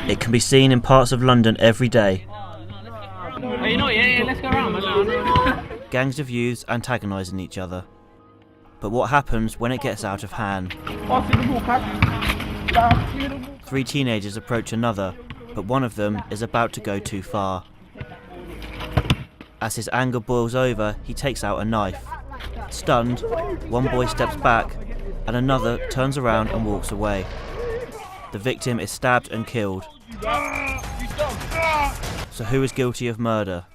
It can be seen in parts of London every day. Let's go around. Gangs of youths antagonising each other. But what happens when it gets out of hand? 3 teenagers approach another, but one of them is about to go too far. As his anger boils over, he takes out a knife. Stunned, one boy steps back, and another turns around and walks away. The victim is stabbed and killed. So who is guilty of murder?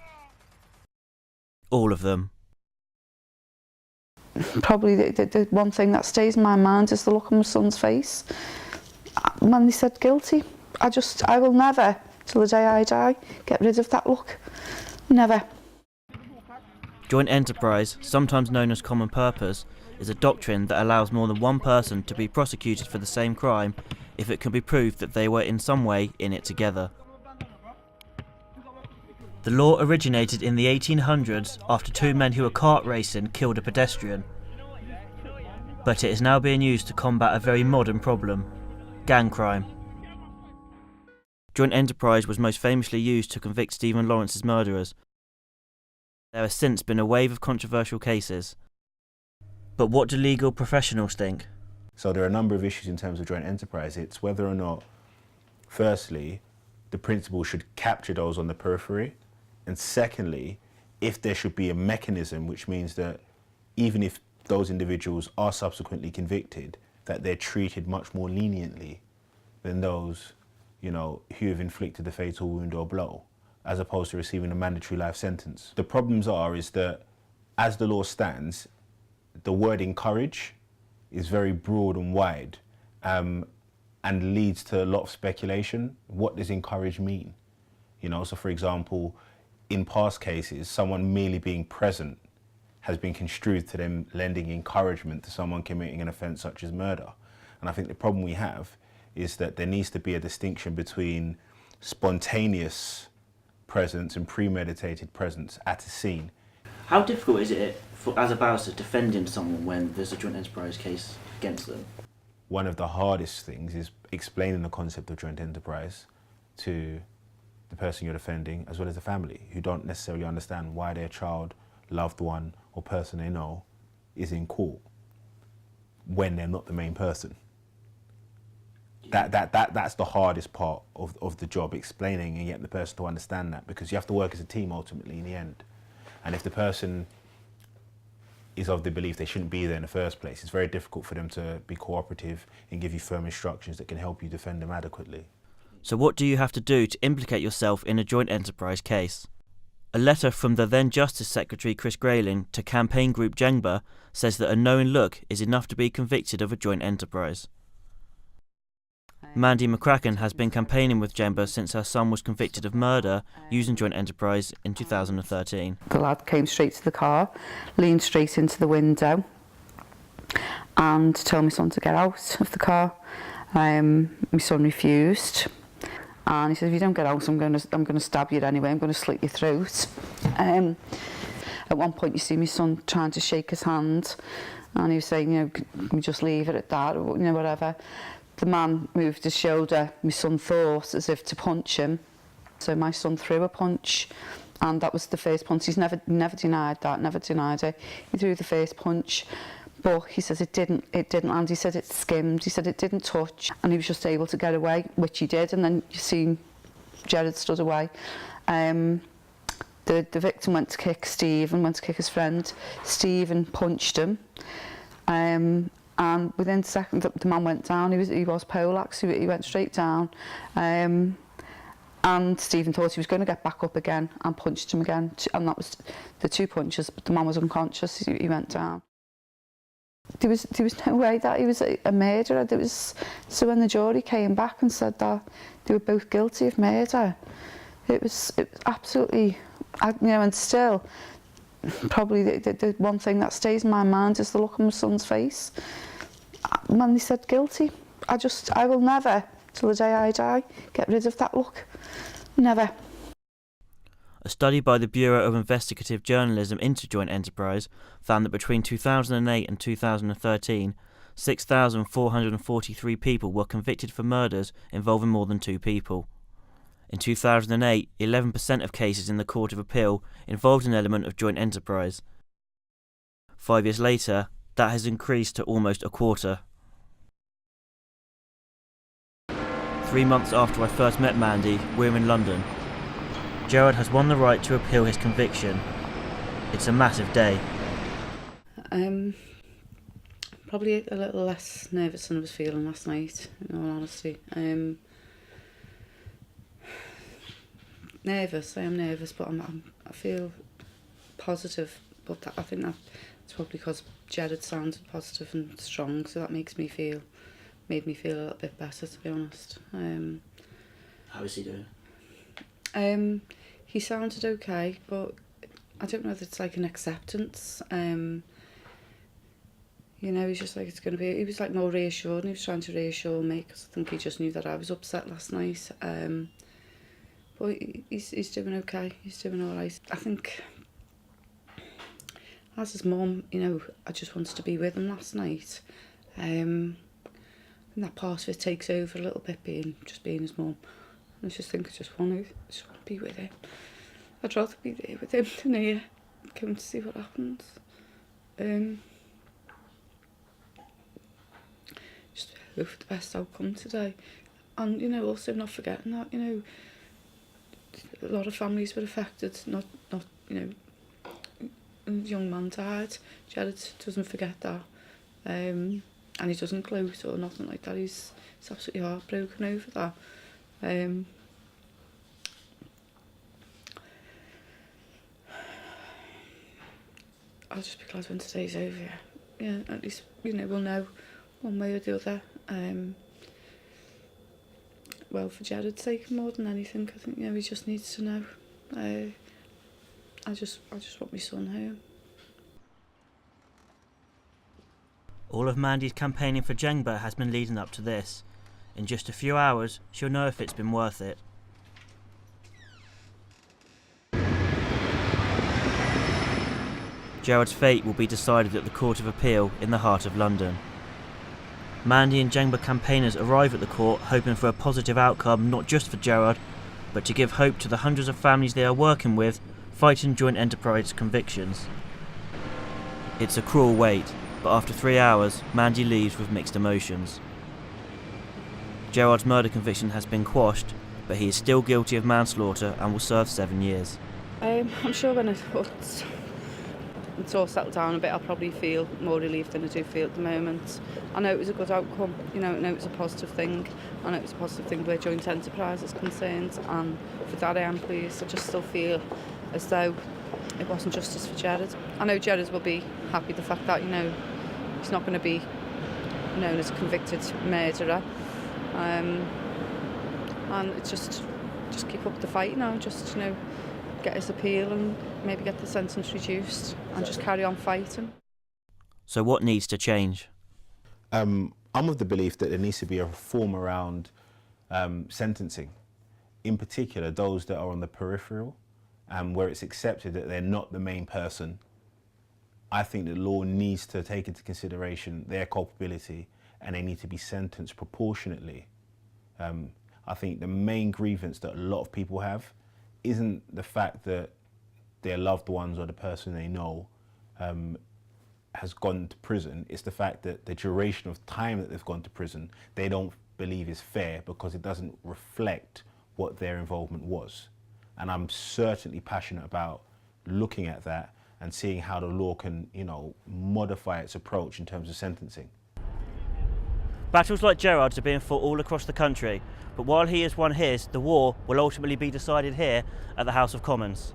All of them. Probably the one thing that stays in my mind is the look on my son's face. When they said guilty, I will never, till the day I die, get rid of that look. Never. Joint enterprise, sometimes known as common purpose, is a doctrine that allows more than one person to be prosecuted for the same crime if it can be proved that they were in some way in it together. The law originated in the 1800s after 2 men who were kart racing killed a pedestrian. But it is now being used to combat a very modern problem: gang crime. Joint enterprise was most famously used to convict Stephen Lawrence's murderers. There has since been a wave of controversial cases. But what do legal professionals think? So there are a number of issues in terms of joint enterprise. It's whether or not, firstly, the principal should capture those on the periphery, and secondly, if there should be a mechanism which means that even if those individuals are subsequently convicted, that they're treated much more leniently than those, who have inflicted the fatal wound or blow, as opposed to receiving a mandatory life sentence. The problems is that, as the law stands, the word encourage is very broad and wide, and leads to a lot of speculation. What does encourage mean? So for example, in past cases, someone merely being present has been construed to them lending encouragement to someone committing an offence such as murder. And I think the problem we have is that there needs to be a distinction between spontaneous presence and premeditated presence at a scene. How difficult is it as a barrister defending someone when there's a joint enterprise case against them? One of the hardest things is explaining the concept of joint enterprise to the person you're defending, as well as the family, who don't necessarily understand why their child, loved one, or person they know is in court when they're not the main person. That's the hardest part of the job, explaining and getting the person to understand that, because you have to work as a team ultimately in the end. And if the person is of the belief they shouldn't be there in the first place, it's very difficult for them to be cooperative and give you firm instructions that can help you defend them adequately. So what do you have to do to implicate yourself in a joint enterprise case? A letter from the then Justice Secretary Chris Grayling to campaign group Jengba says that a knowing look is enough to be convicted of a joint enterprise. Mandy McCracken has been campaigning with Jengba since her son was convicted of murder using joint enterprise in 2013. The lad came straight to the car, leaned straight into the window and told my son to get out of the car. My son refused. And he said, if you don't get out, I'm going to stab you anyway. I'm going to slit your throat. At one point, you see my son trying to shake his hand, and he was saying, can we just leave it at that, or whatever. The man moved his shoulder. My son thought as if to punch him. So my son threw a punch, and that was the first punch. He's never denied that, never denied it. He threw the first punch. But he says it didn't land. He said it skimmed. He said it didn't touch, and he was just able to get away, which he did. And then you see Jared stood away. The victim went to kick Steve and went to kick his friend. Stephen punched him, and within seconds the man went down. He was poleaxe. He went straight down, and Stephen thought he was going to get back up again and punched him again. And that was the 2 punches. But the man was unconscious. He went down. There was no way that he was a murderer. So when the jury came back and said that they were both guilty of murder, it was absolutely, and still, probably the one thing that stays in my mind is the look on my son's face. When they said guilty, I will never, till the day I die, get rid of that look. Never. A study by the Bureau of Investigative Journalism into joint enterprise found that between 2008 and 2013, 6,443 people were convicted for murders involving more than 2 people. In 2008, 11% of cases in the Court of Appeal involved an element of joint enterprise. 5 years later, that has increased to almost a quarter. 3 months after I first met Mandy, we're in London. Gerard has won the right to appeal his conviction. It's a massive day. Probably a little less nervous than I was feeling last night, in all honesty. Nervous, I am nervous, but I feel positive. But I think that's probably because Gerard sounded positive and strong, so that made me feel a little bit better, to be honest. How is he doing? He sounded okay, but I don't know if it's like an acceptance. You know, he's just like, it's going to be... He was like more reassured, and he was trying to reassure me, because I think he just knew that I was upset last night. But he's doing okay. He's doing all right. I think, as his mum, you know, I just wanted to be with him last night. And that part of it takes over a little bit, being his mum. And I just think I just want to be with him. I'd rather be there with him than here, come to see what happens. Just hope for the best outcome today. And, you know, also not forgetting that, you know, a lot of families were affected, not you know, a young man died. Gerard doesn't forget that. And he doesn't gloat or nothing like that. He's absolutely heartbroken over that. I'll just be glad when today's over. Yeah, at least, you know, we'll know one way or the other. Well, for Gerard's sake more than anything, I think, you know, he just needs to know. I just want my son home. All of Mandy's campaigning for Jengba has been leading up to this. In just a few hours, she'll know if it's been worth it. Gerard's fate will be decided at the Court of Appeal in the heart of London. Mandy and Jengba campaigners arrive at the court hoping for a positive outcome not just for Gerard, but to give hope to the hundreds of families they are working with fighting joint enterprise convictions. It's a cruel wait, but after 3 hours, Mandy leaves with mixed emotions. Gerard's murder conviction has been quashed, but he is still guilty of manslaughter and will serve 7 years. I'm sure when it's all settled down a bit, I'll probably feel more relieved than I do feel at the moment. I know it was a good outcome, you know, I know it's a positive thing. I know it's a positive thing where joint enterprise is concerned, and for that I am pleased. I just still feel as though it wasn't justice for Gerard. I know Gerard will be happy the fact that, you know, he's not going to be known as a convicted murderer. And it's just keep up the fight now, just, you know, get his appeal and maybe get the sentence reduced and just carry on fighting. So what needs to change? I'm of the belief that there needs to be a reform around sentencing, in particular those that are on the peripheral, where it's accepted that they're not the main person. I think the law needs to take into consideration their culpability, and they need to be sentenced proportionately. I think the main grievance that a lot of people have isn't the fact that their loved ones or the person they know has gone to prison. It's the fact that the duration of time that they've gone to prison, they don't believe is fair because it doesn't reflect what their involvement was. And I'm certainly passionate about looking at that and seeing how the law can, you know, modify its approach in terms of sentencing. Battles like Gerard's are being fought all across the country, but while he has won his, the war will ultimately be decided here at the House of Commons.